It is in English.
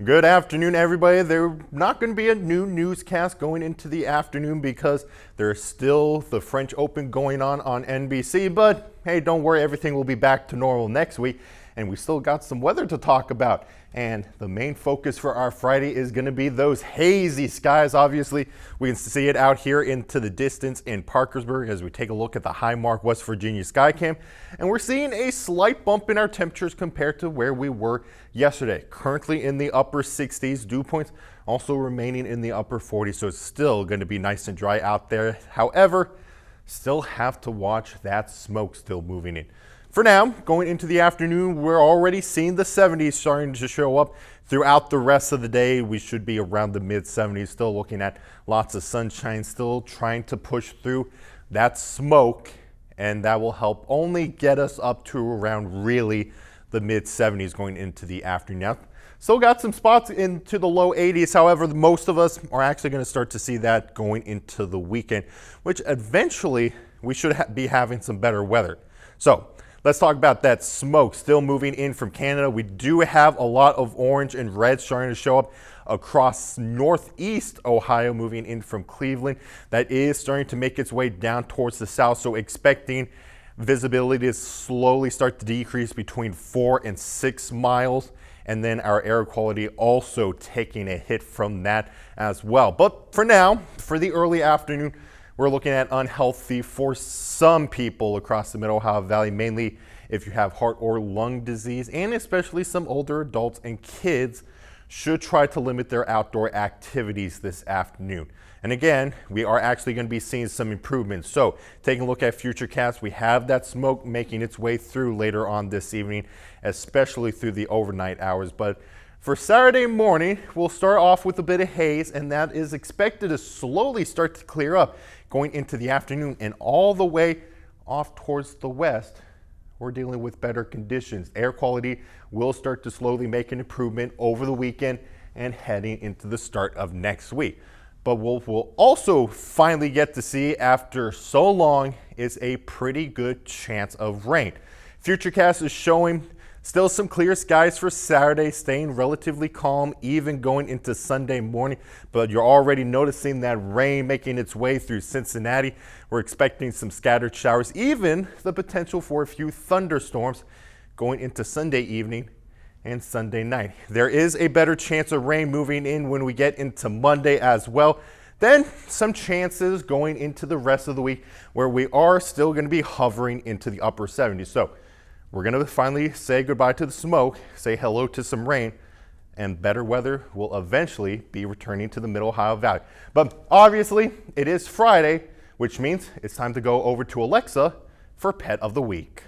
Good afternoon, everybody. There's not going to be a new newscast going into the afternoon because there's still the French Open going on NBC. But hey, don't worry, everything will be back to normal next week. And we still got some weather to talk about. And the main focus for our Friday is going to be those hazy skies. Obviously, we can see it out here into the distance in Parkersburg as we take a look at the Highmark, West Virginia Skycam. And we're seeing a slight bump in our temperatures compared to where we were yesterday. Currently in the upper 60s, dew points also remaining in the upper 40s. So it's still going to be nice and dry out there. However, still have to watch that smoke still moving in. For now, going into the afternoon, we're already seeing the 70s starting to show up. Throughout the rest of the day, we should be around the mid 70s, still looking at lots of sunshine, still trying to push through that smoke, and that will help only get us up to around really the mid 70s going into the afternoon. Now, still got some spots into the low 80s. However, most of us are actually going to start to see that going into the weekend, which eventually we should be having some better weather. So let's talk about that smoke still moving in from Canada. We do have a lot of orange and red starting to show up across northeast Ohio, moving in from Cleveland. That is starting to make its way down towards the south, so expecting visibility to slowly start to decrease between 4 and 6 miles. And then our air quality also taking a hit from that as well. But for now, for the early afternoon, we're looking at unhealthy for some people across the Middle Ohio Valley, mainly if you have heart or lung disease, and especially some older adults and kids should try to limit their outdoor activities this afternoon. And again, we are actually going to be seeing some improvements. So taking a look at futurecasts, we have that smoke making its way through later on this evening, especially through the overnight hours. But for Saturday morning, we'll start off with a bit of haze, and that is expected to slowly start to clear up going into the afternoon, and all the way off towards the west, we're dealing with better conditions. Air quality will start to slowly make an improvement over the weekend and heading into the start of next week. But what we'll also finally get to see after so long is a pretty good chance of rain. Futurecast is showing still some clear skies for Saturday, staying relatively calm even going into Sunday morning, but you're already noticing that rain making its way through Cincinnati. We're expecting some scattered showers, even the potential for a few thunderstorms going into Sunday evening and Sunday night. There is a better chance of rain moving in when we get into Monday as well. Then some chances going into the rest of the week where we are still going to be hovering into the upper 70s. So we're going to finally say goodbye to the smoke, say hello to some rain, and better weather will eventually be returning to the Middle Ohio Valley. But obviously, it is Friday, which means it's time to go over to Alexa for Pet of the Week.